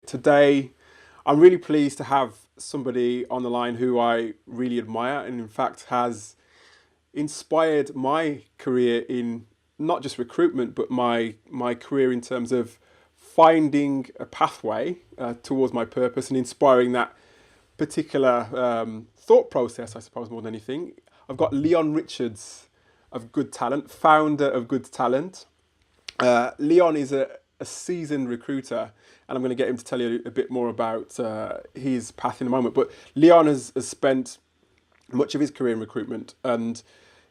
Today, I'm really pleased to have somebody on the line who I really admire and, in fact, has inspired my career in not just recruitment, but my career in terms of finding a pathway towards my purpose and inspiring that particular thought process, I suppose, more than anything. I've got Leon Richards of Good Talent, founder of Good Talent. Leon is a seasoned recruiter, and I'm going to get him to tell you a bit more about his path in a moment. But Leon has spent much of his career in recruitment, and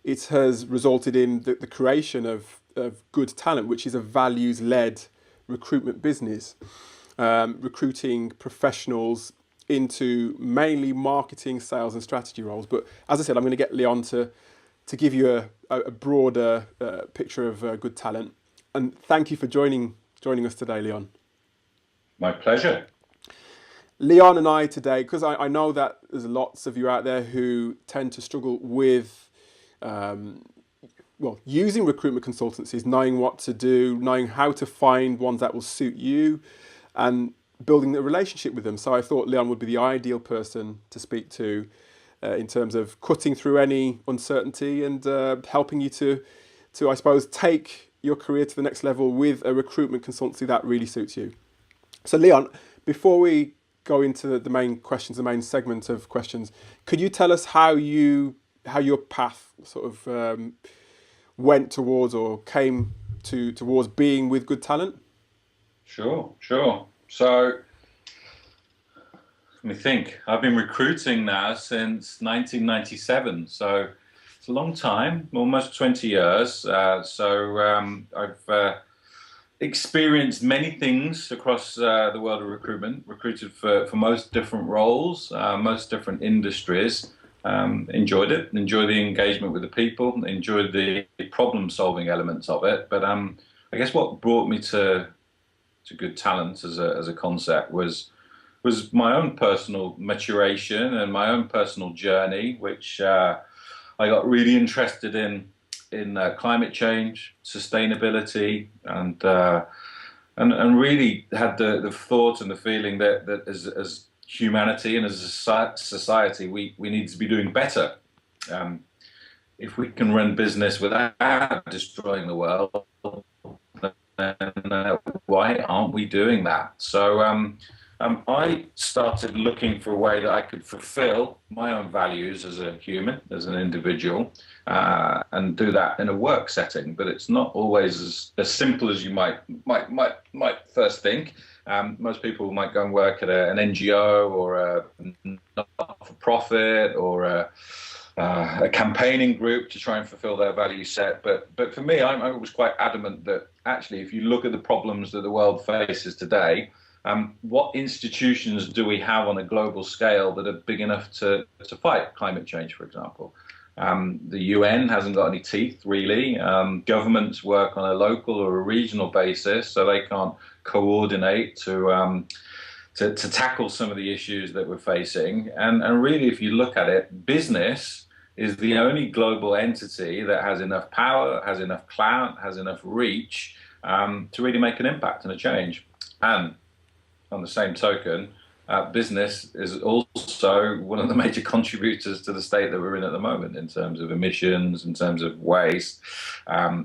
it has resulted in the creation of Good Talent, which is a values-led recruitment business, recruiting professionals into mainly marketing, sales, and strategy roles. But as I said, I'm going to get Leon to give you a broader picture of Good Talent. And thank you for joining us today, Leon. My pleasure. Leon and I today, because I know that there's lots of you out there who tend to struggle with, using recruitment consultancies, knowing what to do, knowing how to find ones that will suit you, and building a relationship with them. So I thought Leon would be the ideal person to speak to in terms of cutting through any uncertainty and helping you to, I suppose, take your career to the next level with a recruitment consultancy that really suits you. So Leon, before we go into the main questions, the main segment of questions, could you tell us how your path sort of went towards or came towards being with Good Talent? Sure. So let me think. I've been recruiting now since 1997, so it's a long time, almost 20 years. I've experienced many things across the world of recruitment, recruited for most different roles, most different industries. Enjoyed it, enjoyed the engagement with the people, enjoyed the problem-solving elements of it. But I guess what brought me to Good Talent as a concept was my own personal maturation and my own personal journey, which I got really interested in climate change, sustainability, and really had the thought and the feeling that as humanity and as a society, we need to be doing better. If we can run business without destroying the world, then why aren't we doing that? So I started looking for a way that I could fulfill my own values as a human, as an individual, and do that in a work setting. But it's not always as simple as you might first think. Most people might go and work at an NGO or a not-for-profit or a campaigning group to try and fulfill their value set. But for me, I was quite adamant that actually, if you look at the problems that the world faces today, what institutions do we have on a global scale that are big enough to fight climate change, for example? The UN hasn't got any teeth, really. Governments work on a local or a regional basis, so they can't coordinate to tackle some of the issues that we're facing. And really, if you look at it, business is the only global entity that has enough power, has enough clout, has enough reach to really make an impact and a change. And on the same token, business is also one of the major contributors to the state that we're in at the moment in terms of emissions, in terms of waste.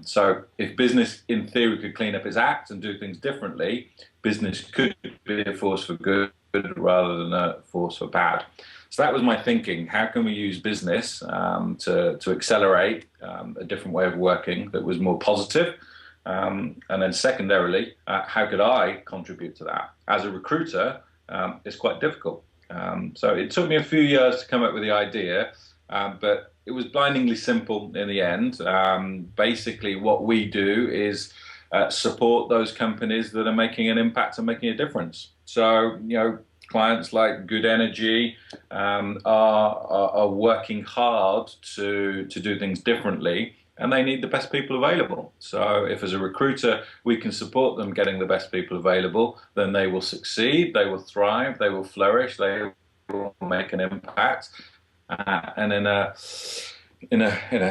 So if business, in theory, could clean up its act and do things differently, business could be a force for good rather than a force for bad. So that was my thinking. How can we use business to accelerate a different way of working that was more positive? And then secondarily, how could I contribute to that? As a recruiter, it's quite difficult. So it took me a few years to come up with the idea, but it was blindingly simple in the end. Basically, what we do is support those companies that are making an impact and making a difference. So, clients like Good Energy are working hard to do things differently, and they need the best people available. So if as a recruiter we can support them getting the best people available, then they will succeed, they will thrive, they will flourish, they will make an impact. And in a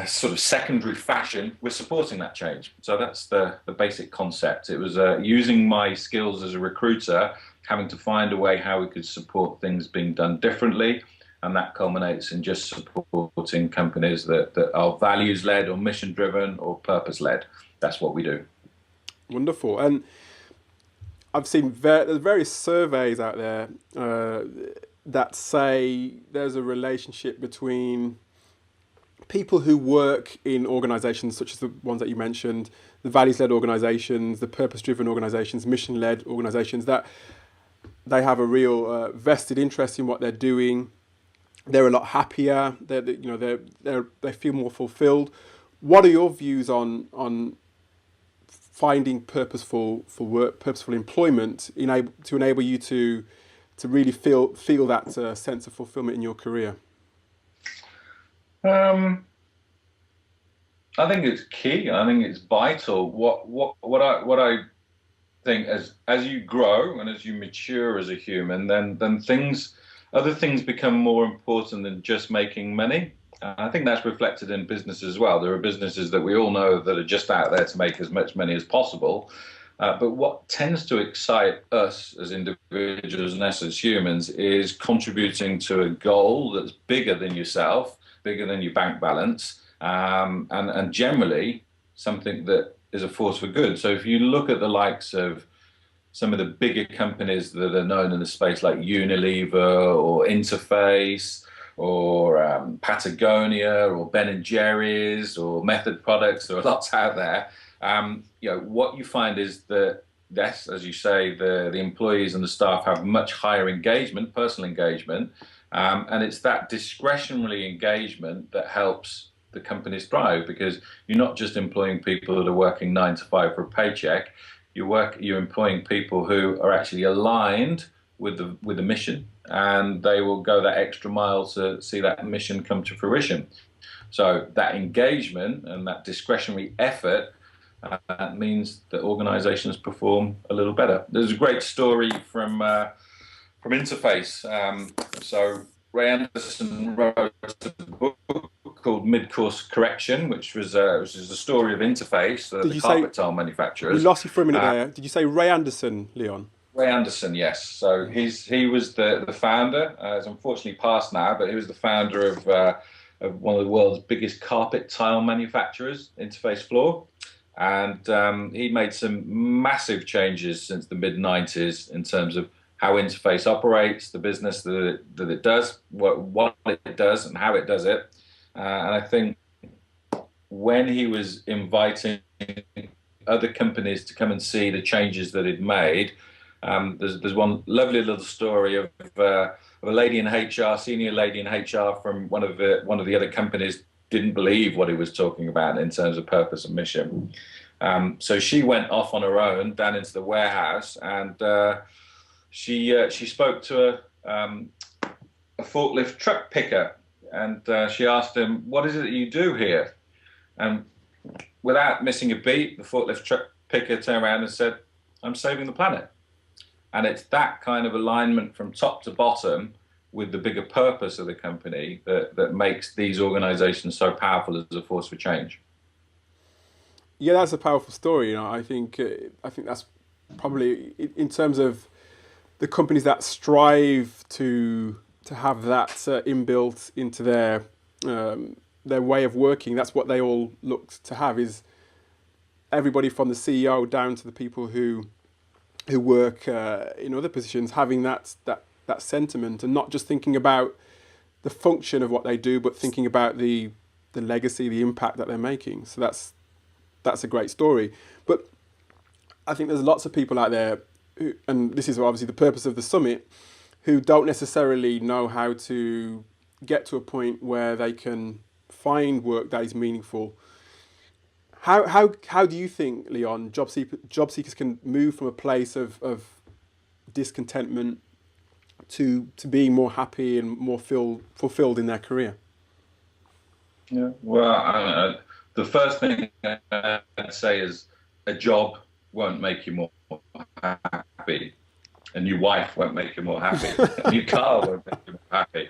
sort of secondary fashion, we're supporting that change. So that's the basic concept. It was using my skills as a recruiter, having to find a way how we could support things being done differently. And that culminates in just supporting companies that are values led or mission driven or purpose led. That's what we do. Wonderful. And I've seen there's various surveys out there that say there's a relationship between people who work in organizations such as the ones that you mentioned, the values-led organizations, the purpose-driven organizations, mission-led organizations, that they have a real vested interest in what they're doing. They're a lot happier. They feel more fulfilled. What are your views on finding purposeful for work, purposeful employment, to enable you to really feel that sense of fulfillment in your career? I think it's key. I think it's vital. What I think as you grow and as you mature as a human, then other things become more important than just making money. I think that's reflected in business as well. There are businesses that we all know that are just out there to make as much money as possible. But what tends to excite us as individuals and us as humans is contributing to a goal that's bigger than yourself, bigger than your bank balance, and generally something that is a force for good. So if you look at the likes of some of the bigger companies that are known in the space, like Unilever or Interface or Patagonia or Ben and Jerry's or Method Products, there are lots out there. What you find is that, yes, as you say, the employees and the staff have much higher engagement, personal engagement, and it's that discretionary engagement that helps the companies thrive, because you're not just employing people that are working 9 to 5 for a paycheck. You're employing people who are actually aligned with the mission, and they will go that extra mile to see that mission come to fruition. So that engagement and that discretionary effort means that organizations perform a little better. There's a great story from Interface. So Ray Anderson wrote a book called Mid-Course Correction, which was a story of Interface, the carpet tile manufacturers. We lost you for a minute there. Did you say Ray Anderson, Leon? Ray Anderson, yes. So he was the founder. He's unfortunately passed now, but he was the founder of one of the world's biggest carpet tile manufacturers, Interface Floor. And he made some massive changes since the mid-90s in terms of how Interface operates, the business that it does, what it does, and how it does it. And I think when he was inviting other companies to come and see the changes that he'd made, there's one lovely little story of a lady in HR, senior lady in HR from one of the other companies, didn't believe what he was talking about in terms of purpose and mission. So she went off on her own down into the warehouse, and she spoke to a forklift truck picker, and she asked him, "What is it that you do here?" And without missing a beat, the forklift truck picker turned around and said, "I'm saving the planet." And it's that kind of alignment from top to bottom with the bigger purpose of the company that makes these organizations so powerful as a force for change. Yeah, that's a powerful story. I think that's probably, in terms of the companies that strive to have that inbuilt into their way of working. That's what they all look to have, is everybody from the CEO down to the people who work in other positions, having that sentiment, and not just thinking about the function of what they do, but thinking about the legacy, the impact that they're making. So that's a great story. But I think there's lots of people out there who, and this is obviously the purpose of the summit, who don't necessarily know how to get to a point where they can find work that is meaningful. How do you think, Leon, job seekers can move from a place of discontentment to being more happy and more fulfilled in their career? Yeah, well, the first thing I'd say is a job won't make you more happy. A new wife won't make you more happy. A new car won't make you more happy.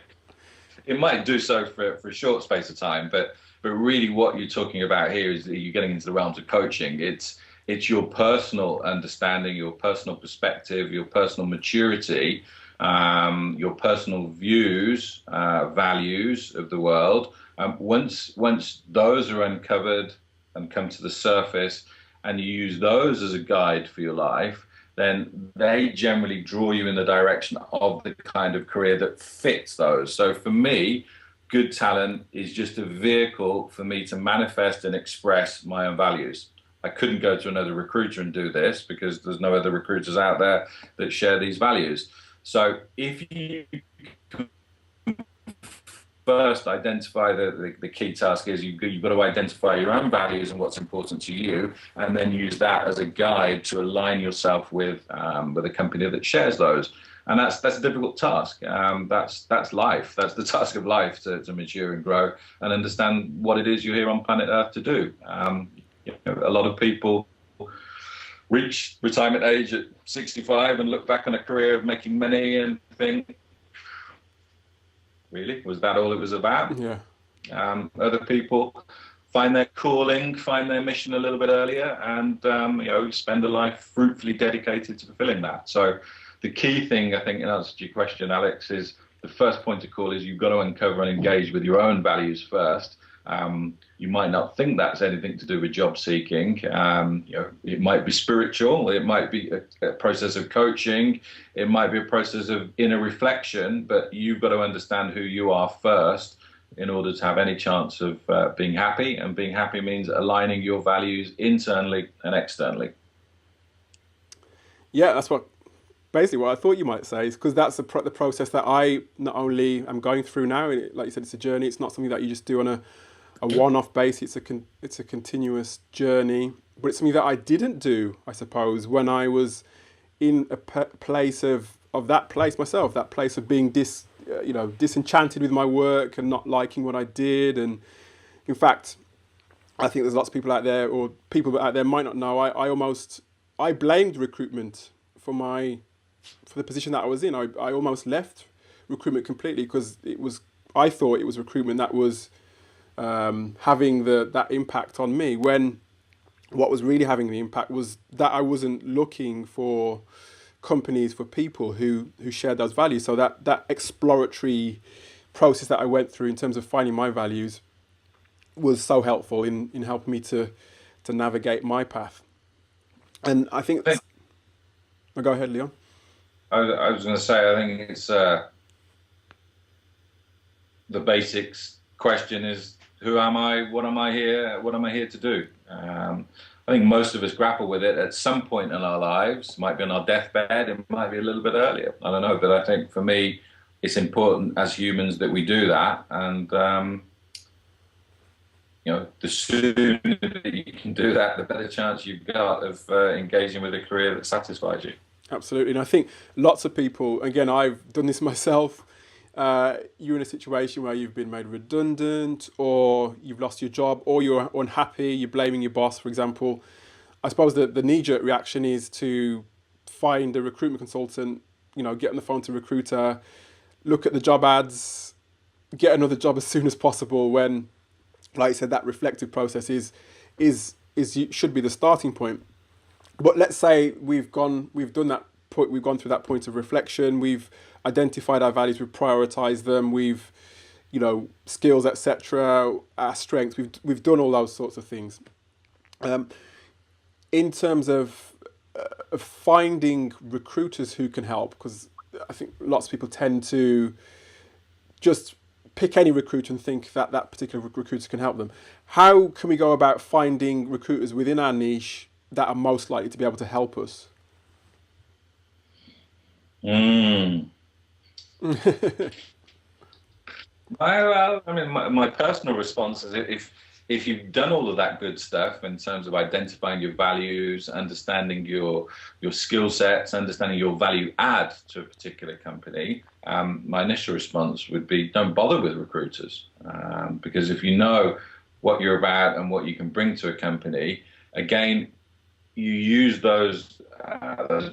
It might do so for a short space of time, but really what you're talking about here is that you're getting into the realms of coaching. It's It's your personal understanding, your personal perspective, your personal maturity, your personal views, values of the world. Once those are uncovered and come to the surface, and you use those as a guide for your life, then they generally draw you in the direction of the kind of career that fits those. So for me, good talent is just a vehicle for me to manifest and express my own values. I couldn't go to another recruiter and do this because there's no other recruiters out there that share these values. So if you first identify the key task is you've got to identify your own values and what's important to you, and then use that as a guide to align yourself with a company that shares those. And that's a difficult task. That's life. That's the task of life, to mature and grow and understand what it is you're here on planet Earth to do. A lot of people reach retirement age at 65 and look back on a career of making money and think, really, was that all it was about? Yeah. Other people find their calling, find their mission a little bit earlier, and spend a life fruitfully dedicated to fulfilling that. So the key thing, I think, in answer to your question, Alex, is the first point of call is you've got to uncover and engage with your own values first. You might not think that's anything to do with job seeking. It might be spiritual. It might be a process of coaching. It might be a process of inner reflection. But you've got to understand who you are first in order to have any chance of being happy. And being happy means aligning your values internally and externally. Yeah, that's basically what I thought you might say, is because that's the process that I not only am going through now. Like you said, it's a journey. It's not something that you just do on a one-off basis. It's a continuous journey, but it's something that I didn't do, I suppose, when I was in a place of that place myself, that place of being disenchanted with my work and not liking what I did. And in fact, I think there's lots of people out there, or people out there might not know, I blamed recruitment for the position that I was in. I almost left recruitment completely because I thought it was recruitment that was having that impact on me, when what was really having the impact was that I wasn't looking for companies, for people who shared those values. So that exploratory process that I went through in terms of finding my values was so helpful in helping me to navigate my path. And I think go ahead, Leon. I was going to say, I think it's the basics question is, who am I? What am I here? What am I here to do? I think most of us grapple with it at some point in our lives. It might be on our deathbed. It might be a little bit earlier. I don't know. But I think for me, it's important as humans that we do that. And, the sooner that you can do that, the better chance you've got of engaging with a career that satisfies you. Absolutely. And I think lots of people, again, I've done this myself, you're in a situation where you've been made redundant, or you've lost your job, or you're unhappy, you're blaming your boss, for example. I suppose the knee-jerk reaction is to find a recruitment consultant, get on the phone to a recruiter, look at the job ads, get another job as soon as possible, when, like I said, that reflective process should be the starting point. But let's say we've gone through that point of reflection, we've identified our values, we've prioritized them, we've, skills, etc., our strengths, we've done all those sorts of things. In terms of finding recruiters who can help, because I think lots of people tend to just pick any recruiter and think that particular recruiter can help them. How can we go about finding recruiters within our niche that are most likely to be able to help us? My personal response is, if you've done all of that good stuff in terms of identifying your values, understanding your skill sets, understanding your value add to a particular company, my initial response would be, don't bother with recruiters, because if you know what you're about and what you can bring to a company, again, you use those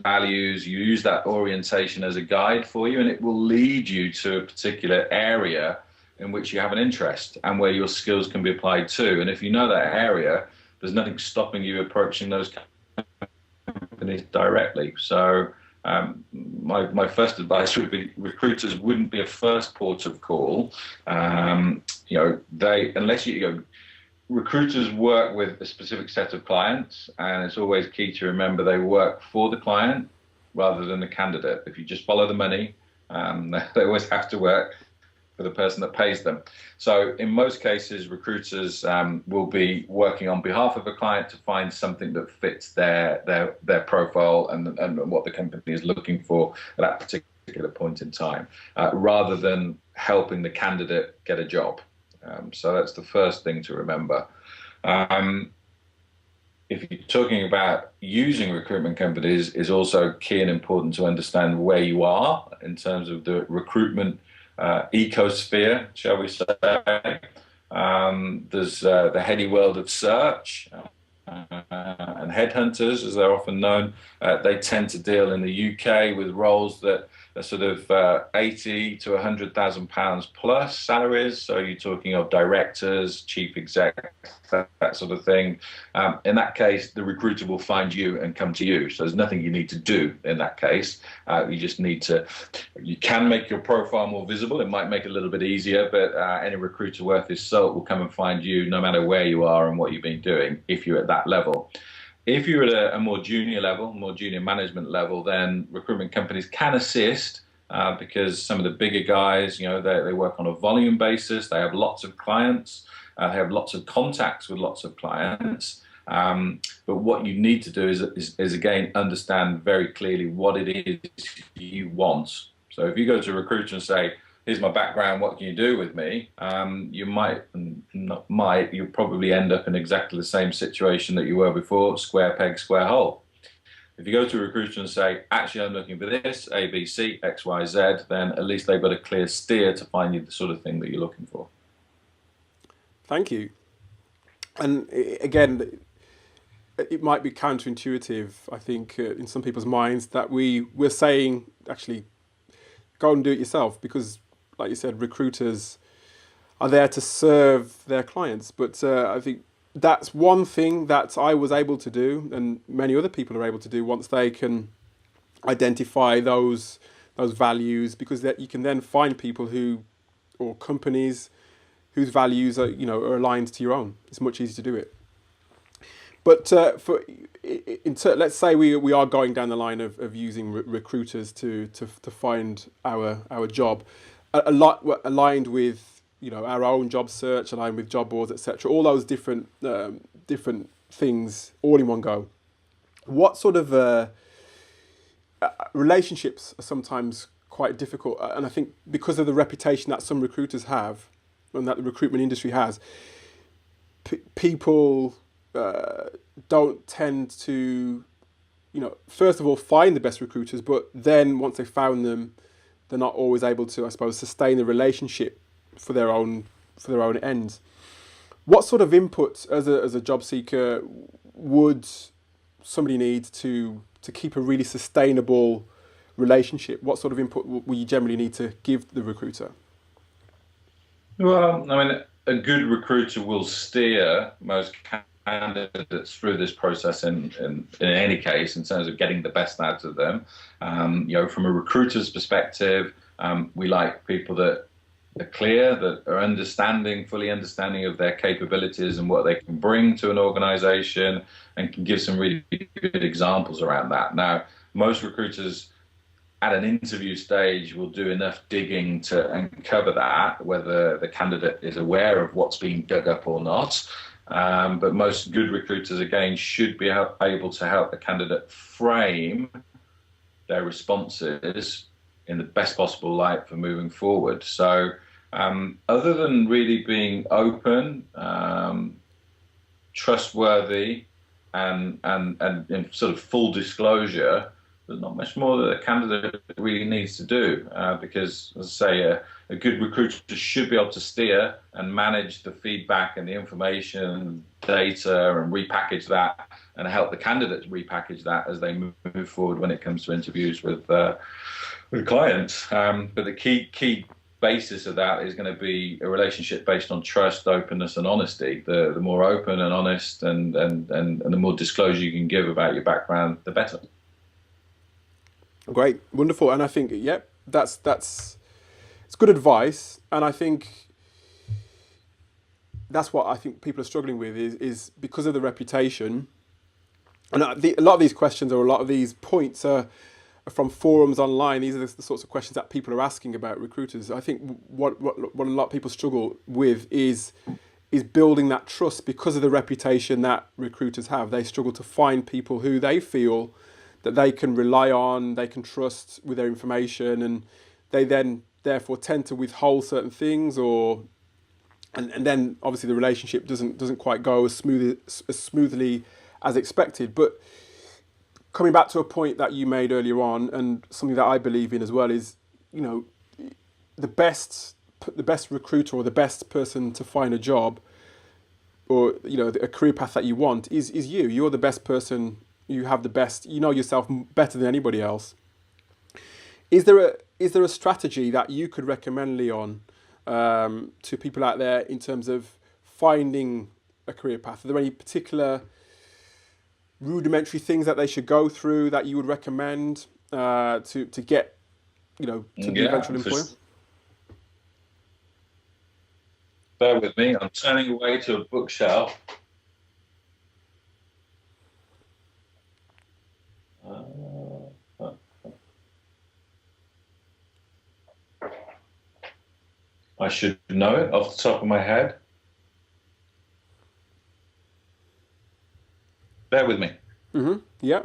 values, you use that orientation as a guide for you, and it will lead you to a particular area in which you have an interest and where your skills can be applied to. And if you know that area, there's nothing stopping you approaching those companies directly. So my first advice would be recruiters wouldn't be a first port of call. Unless recruiters work with a specific set of clients, and it's always key to remember they work for the client rather than the candidate. If you just follow the money, they always have to work for the person that pays them. So in most cases, recruiters will be working on behalf of a client to find something that fits their profile and what the company is looking for at that particular point in time, rather than helping the candidate get a job. So that's the first thing to remember. If you're talking about using recruitment companies, is also key and important to understand where you are in terms of the recruitment ecosphere, shall we say. There's the heady world of search and headhunters, as they're often known. They tend to deal in the UK with roles that are sort of 80 to £100,000 plus salaries. So you're talking of directors, chief execs, that sort of thing. In that case, the recruiter will find you and come to you. So there's nothing you need to do in that case. You just need to, you can make your profile more visible. It might make it a little bit easier, but any recruiter worth his salt will come and find you no matter where you are and what you've been doing if you're at that level. If you're at a more junior level, more junior management level, then recruitment companies can assist because some of the bigger guys, they work on a volume basis. They have lots of clients. They have lots of contacts with lots of clients. But what you need to do is again, understand very clearly what it is you want. So if you go to a recruiter and say, here's my background, what can you do with me? You'll probably end up in exactly the same situation that you were before, square peg, square hole. If you go to a recruiter and say, actually, I'm looking for this, A, B, C, X, Y, Z, then at least they've got a clear steer to find you the sort of thing that you're looking for. Thank you. And again, it might be counterintuitive, I think, in some people's minds that we're saying, actually, go and do it yourself, because like you said, recruiters are there to serve their clients. But I think that's one thing that I was able to do, and many other people are able to do once they can identify those values, because that you can then find people or companies whose values are are aligned to your own. It's much easier to do it. But let's say we are going down the line of using recruiters to find our job, a lot aligned with our own job search, aligned with job boards, etc. All those different things all in one go. What sort of relationships are sometimes quite difficult, and I think because of the reputation that some recruiters have, and that the recruitment industry has, people don't tend to, first of all, find the best recruiters, but then once they found them, they're not always able to, I suppose, sustain the relationship for their own ends. What sort of input as a job seeker would somebody need to keep a really sustainable relationship? What sort of input will you generally need to give the recruiter? Well, I mean, a good recruiter will steer most candidates through this process in any case, in terms of getting the best out of them. From a recruiter's perspective, we like people that are clear, that are fully understanding of their capabilities and what they can bring to an organization, and can give some really good examples around that. Now, most recruiters at an interview stage will do enough digging to uncover that, whether the candidate is aware of what's being dug up or not. But most good recruiters, again, should be able to help the candidate frame their responses in the best possible light for moving forward. So other than really being open, trustworthy, and in sort of full disclosure, there's not much more that a candidate really needs to do, because, as I say, a good recruiter should be able to steer and manage the feedback and the information, data, and repackage that, and help the candidates repackage that as they move forward when it comes to interviews with clients. But the key basis of that is going to be a relationship based on trust, openness, and honesty. The more open and honest and the more disclosure you can give about your background, the better. Great, wonderful, and I think yep, that's it's good advice, and I think that's what I think people are struggling with is because of the reputation. And a lot of these questions or a lot of these points are from forums online. These are the sorts of questions that people are asking about recruiters. I think what a lot of people struggle with is building that trust because of the reputation that recruiters have. They struggle to find people who they feel that they can rely on, they can trust with their information, and they then therefore tend to withhold certain things, or and then obviously the relationship doesn't quite go as smoothly as expected. But coming back to a point that you made earlier on, and something that I believe in as well, is you know the best the best recruiter or the best person to find a job or a career path that you want is you. You're the best person. You have the best. You know yourself better than anybody else. Is there a strategy that you could recommend, Leon, to people out there in terms of finding a career path? Are there any particular rudimentary things that they should go through that you would recommend to get to the Yeah, eventual employer? bear with me. I'm turning away to a bookshelf. Uh, I should know it off the top of my head. Bear with me. Yeah.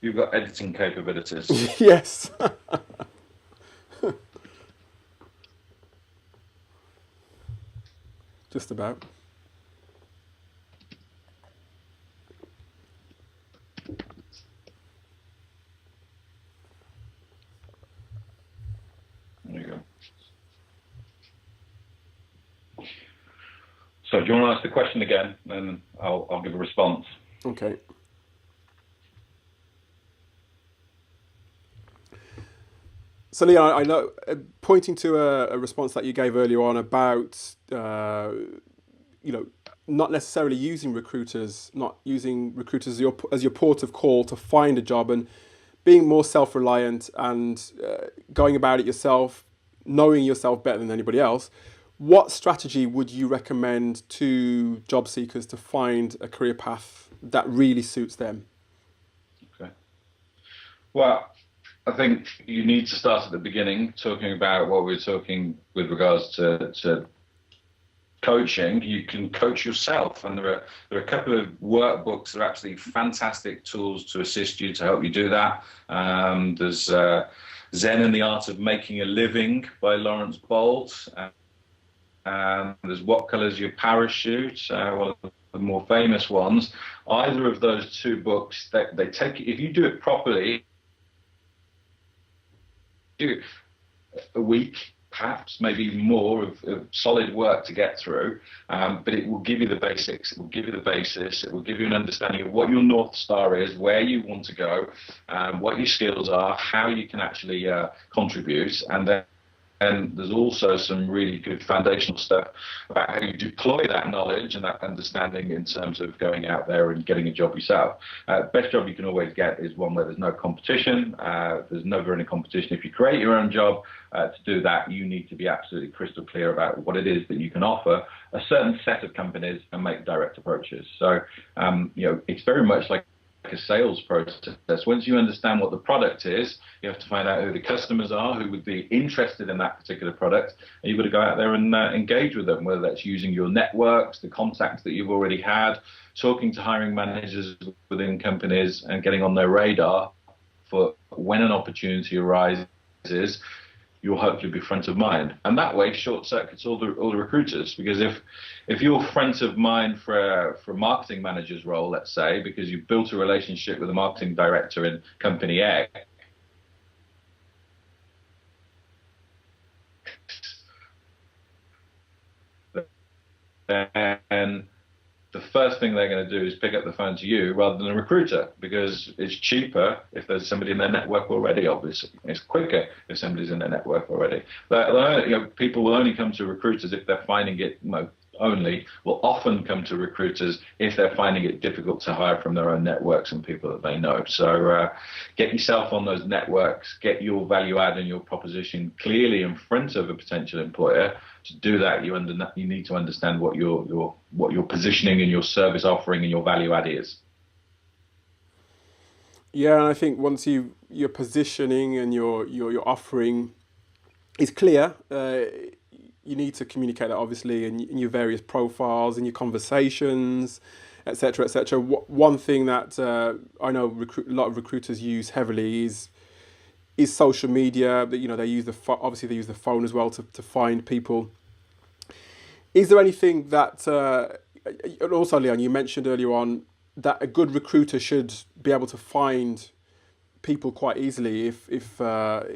You've got editing capabilities. Yes. Just about. There you go. So, do you want to ask the question again, and I'll give a response. Okay. So, Leon, I know, pointing to a response that you gave earlier on about, you know, not necessarily using recruiters, not using recruiters as your port of call to find a job, and being more self-reliant and going about it yourself, knowing yourself better than anybody else. What strategy would you recommend to job seekers to find a career path that really suits them? Okay. Well, I think you need to start at the beginning, talking about what we're talking with regards to coaching. You can coach yourself, and there are a couple of workbooks that are absolutely fantastic tools to assist you to help you do that. There's Zen and the Art of Making a Living by Lawrence Bolt. There's What Color's Your Parachute, one of the more famous ones. Either of those two books, they take, if you do it properly, do a week, perhaps maybe more of solid work to get through, but it will give you the basics, it will give you the basis, it will give you an understanding of what your North Star is, where you want to go, what your skills are, how you can actually contribute, and then and there's also some really good foundational stuff about how you deploy that knowledge and that understanding in terms of going out there and getting a job yourself. Best job you can always get is one where there's no competition. There's never any competition. If you create your own job, to do that, you need to be absolutely crystal clear about what it is that you can offer a certain set of companies and make direct approaches. So, it's very much like a sales process. Once you understand what the product is, you have to find out who the customers are, who would be interested in that particular product, and you've got to go out there and engage with them, whether that's using your networks, the contacts that you've already had, talking to hiring managers within companies and getting on their radar for when an opportunity arises, you'll hopefully be front of mind. And that way short circuits all the recruiters, because if you're front of mind for a marketing manager's role, let's say, because you've built a relationship with a marketing director in company A, then the first thing they're going to do is pick up the phone to you rather than a recruiter, because it's cheaper if there's somebody in their network already. Obviously, it's quicker if somebody's in their network already. But, people will only come to recruiters if they're finding it. Only will often come to recruiters if they're finding it difficult to hire from their own networks and people that they know. So get yourself on those networks, get your value add and your proposition clearly in front of a potential employer. To do that, you need to understand what your positioning and your service offering and your value add is. Yeah, and I think once your positioning and your offering is clear, you need to communicate that obviously in your various profiles, in your conversations, etc., etc. One thing that I know a lot of recruiters use heavily is social media. That they use obviously they use the phone as well to find people. Is there anything that and also, Leon, you mentioned earlier on that a good recruiter should be able to find people quite easily if they're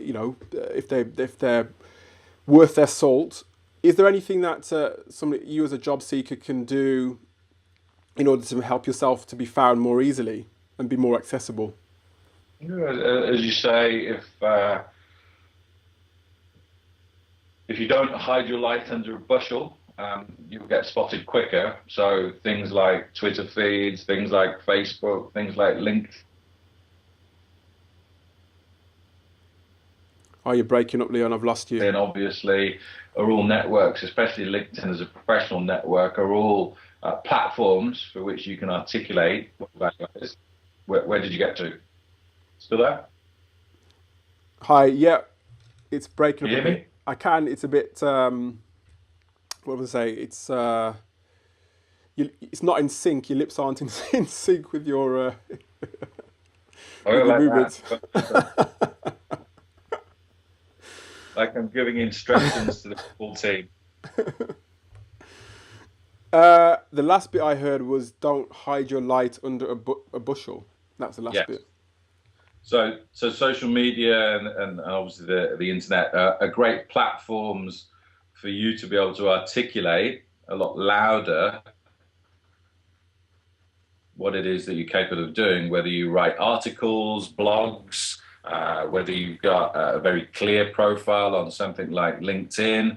worth their salt. Is there anything that you as a job seeker can do in order to help yourself to be found more easily and be more accessible? As you say, if you don't hide your light under a bushel, you'll get spotted quicker. So things like Twitter feeds, things like Facebook, things like LinkedIn. Oh, you're breaking up, Leon. I've lost you. And obviously, are all networks, especially LinkedIn as a professional network, are all platforms for which you can articulate what value is. Where did you get to? Still there? Hi. Yeah, it's breaking Can you up a hear bit. me? I can. It's a bit. What would I say? It's not in sync. Your lips aren't in sync with your I with your like movements. that. Like I'm giving instructions to the full team. The last bit I heard was "Don't hide your light under a bushel." That's the last Yes. bit. So social media and obviously the internet are great platforms for you to be able to articulate a lot louder what it is that you're capable of doing, whether you write articles, blogs, whether you've got a very clear profile on something like LinkedIn,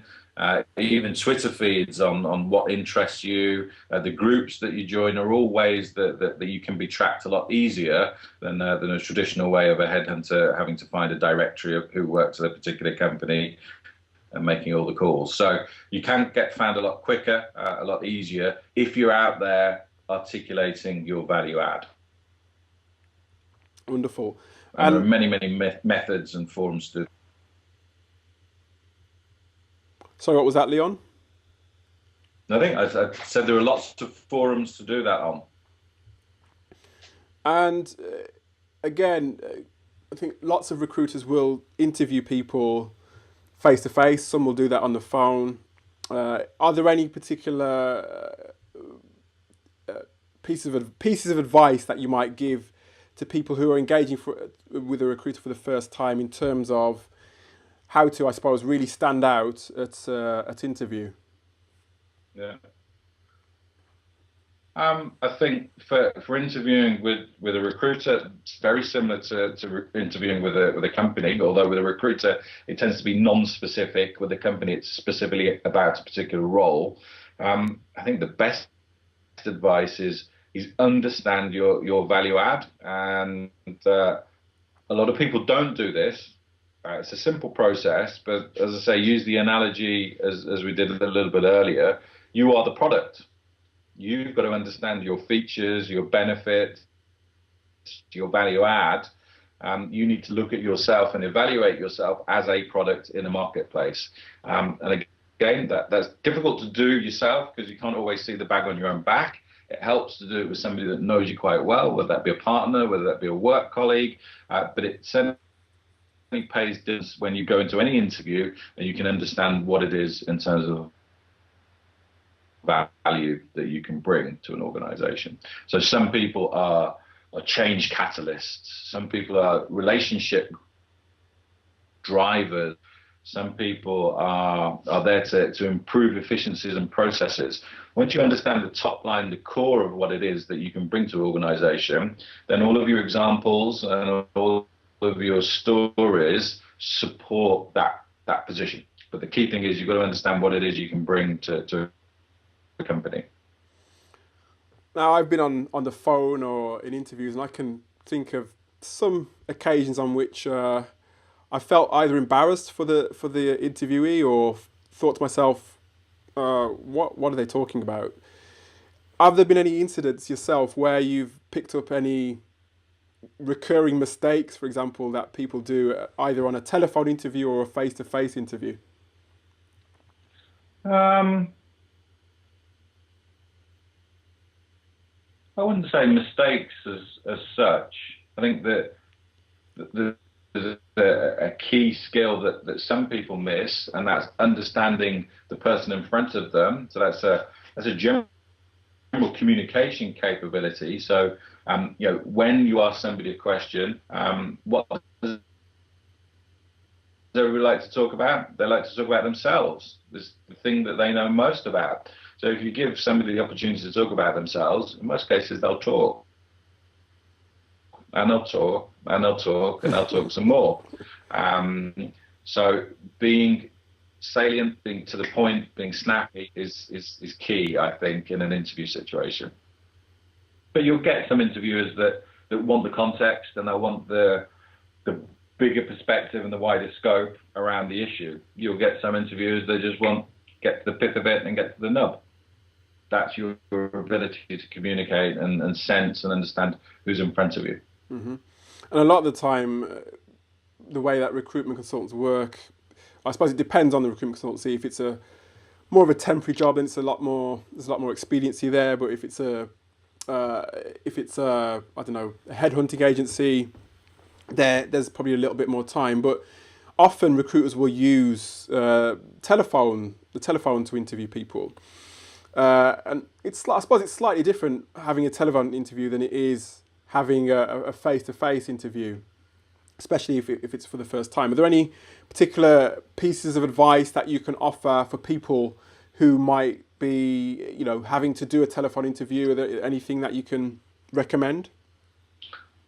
even Twitter feeds on what interests you, the groups that you join are all ways that you can be tracked a lot easier than a traditional way of a headhunter having to find a directory of who works at a particular company and making all the calls. So you can get found a lot quicker, a lot easier if you're out there articulating your value add. Wonderful. And there are And many, many methods and forms to. sorry, what was that, Leon? I think I said there are lots of forums to do that on. And again, I think lots of recruiters will interview people face to face. Some will do that on the phone. Are there any particular pieces of advice that you might give to people who are engaging with a recruiter for the first time in terms of how to, I suppose, really stand out at interview? Yeah. I think for interviewing with a recruiter, it's very similar to interviewing with a company. Although with a recruiter, it tends to be non-specific. With a company, it's specifically about a particular role. I think the best advice is understand your value add, and a lot of people don't do this. It's a simple process, but as I say, use the analogy as we did a little bit earlier. You are the product. You've got to understand your features, your benefits, your value add. You need to look at yourself and evaluate yourself as a product in a marketplace. And again, that's difficult to do yourself because you can't always see the bag on your own back. It helps to do it with somebody that knows you quite well, whether that be a partner, whether that be a work colleague. But it certainly pays dividends when you go into any interview and you can understand what it is in terms of value that you can bring to an organization. So some people are change catalysts. Some people are relationship drivers. Some people are there to improve efficiencies and processes. Once you understand the top line, the core of what it is that you can bring to an organization, then all of your examples and all of your stories support that position. But the key thing is you've got to understand what it is you can bring to a company. Now, I've been on the phone or in interviews, and I can think of some occasions on which I felt either embarrassed for the interviewee or thought to myself, what are they talking about? Have there been any incidents yourself where you've picked up any recurring mistakes, for example, that people do either on a telephone interview or a face-to-face interview? Um, I wouldn't say mistakes as such. I think that there's a key skill that some people miss, and that's understanding the person in front of them. So that's a general communication capability. So when you ask somebody a question, what does everybody like to talk about? They like to talk about themselves. This the thing that they know most about. So if you give somebody the opportunity to talk about themselves, in most cases they'll talk. And they'll talk, and they'll talk, and they'll talk some more. So being salient, being to the point, being snappy is key, I think, in an interview situation. But you'll get some interviewers that want the context and they want the bigger perspective and the wider scope around the issue. You'll get some interviewers that just want get to the pith of it and get to the nub. That's your ability to communicate and sense and understand who's in front of you. Mm-hmm. And a lot of the time, the way that recruitment consultants work, I suppose it depends on the recruitment consultancy. If it's a more of a temporary job, then it's there's a lot more expediency there. But if it's I don't know, a headhunting agency, there's probably a little bit more time. But often recruiters will use the telephone to interview people. And I suppose it's slightly different having a telephone interview than it is having a face-to-face interview, especially if it's for the first time. Are there any particular pieces of advice that you can offer for people who might be, having to do a telephone interview? Are there anything that you can recommend?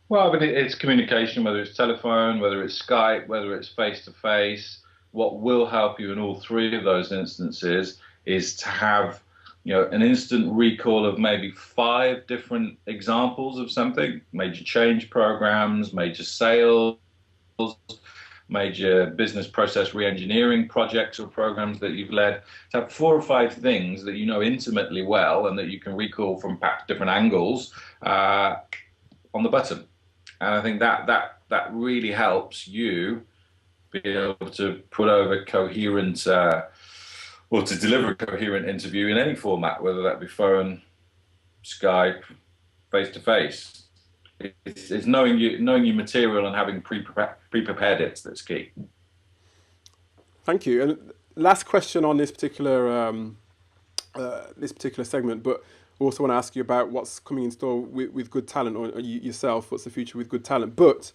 Well, but it's communication, whether it's telephone, whether it's Skype, whether it's face-to-face. What will help you in all three of those instances is to have an instant recall of maybe 5 different examples of something: major change programs, major sales, major business process re-engineering projects or programs that you've led. To have 4 or 5 things that you know intimately well and that you can recall from perhaps different angles on the button. And I think that really helps you be able to put over coherent or to deliver a coherent interview in any format, whether that be phone, Skype, face-to-face. It's knowing your material and having pre-prepared it that's key. Thank you. And last question on this particular segment, but I also want to ask you about what's coming in store with Good Talent, or yourself. What's the future with Good Talent? But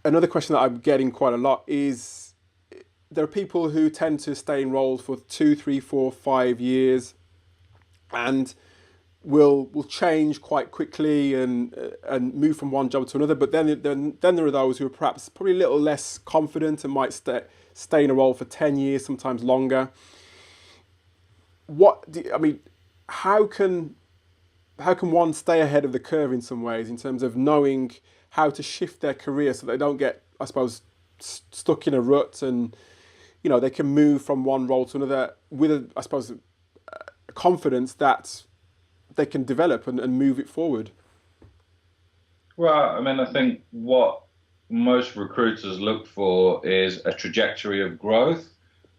another question that I'm getting quite a lot is, there are people who tend to stay in roles for 2, 3, 4, 5 years, and will change quite quickly and move from one job to another. But then there are those who are probably a little less confident and might stay in a role for 10 years, sometimes longer. How can one stay ahead of the curve in some ways in terms of knowing how to shift their career so they don't get, I suppose, stuck in a rut, and they can move from one role to another with, I suppose, a confidence that they can develop and move it forward? Well, I think what most recruiters look for is a trajectory of growth,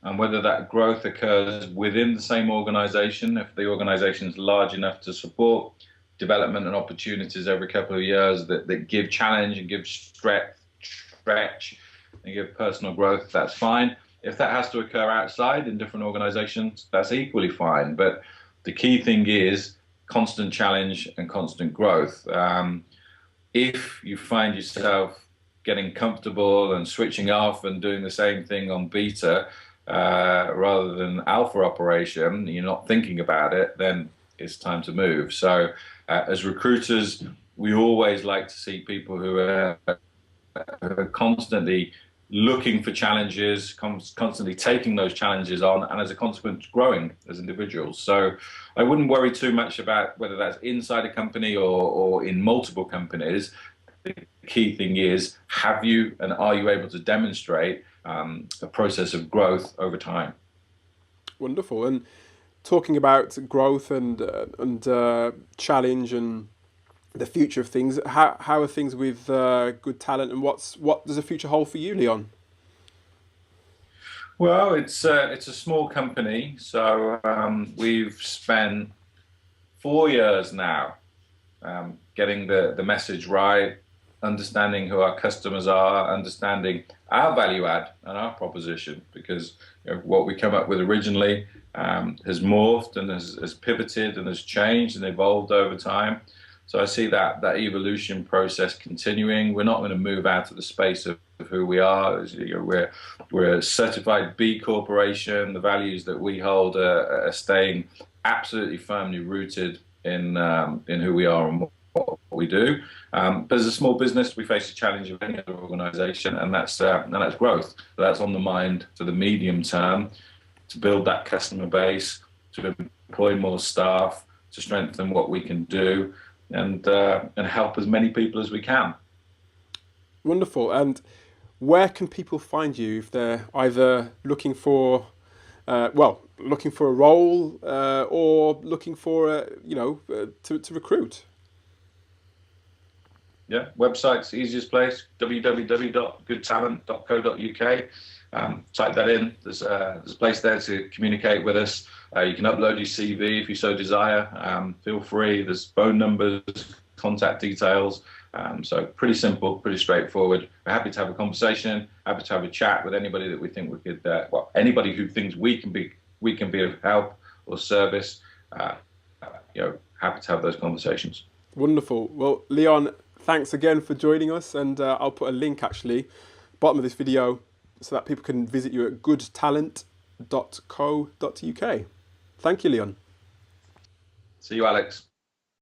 and whether that growth occurs within the same organization, if the organization is large enough to support development and opportunities every couple of years that give challenge and give stretch and give personal growth, that's fine. If that has to occur outside in different organizations, that's equally fine. But the key thing is constant challenge and constant growth. If you find yourself getting comfortable and switching off and doing the same thing on beta rather than alpha operation, you're not thinking about it, then it's time to move. So as recruiters, we always like to see people who are constantly looking for challenges, constantly taking those challenges on, and as a consequence, growing as individuals. So I wouldn't worry too much about whether that's inside a company or in multiple companies. The key thing is, have you and are you able to demonstrate a process of growth over time? Wonderful. And talking about growth and challenge and the future of things, how are things with good talent, and what does the future hold for you, Leon? Well, it's a small company, so we've spent 4 years now getting the message right, understanding who our customers are, understanding our value add and our proposition, because what we come up with originally has morphed and has pivoted and has changed and evolved over time. So I see that evolution process continuing. We're not going to move out of the space of who we are. We're a certified B Corporation. The values that we hold are staying absolutely firmly rooted in who we are and what we do. But as a small business, we face the challenge of any other organisation, and that's growth. That's on the mind for the medium term, to build that customer base, to employ more staff, to strengthen what we can do, and help as many people as we can. Wonderful. And where can people find you if they're either looking for, looking for a role or looking for, to recruit? Yeah, website's the easiest place, www.goodtalent.co.uk. Type that in. There's a place there to communicate with us. You can upload your CV if you so desire. Feel free. There's phone numbers, contact details. So pretty simple, pretty straightforward. We're happy to have a conversation. Happy to have a chat with anybody that we think we could. Anybody who thinks we can be of help or service. Happy to have those conversations. Wonderful. Well, Leon, thanks again for joining us, and I'll put a link actually bottom of this video so that people can visit you at goodtalent.co.uk. Thank you, Leon. See you, Alex.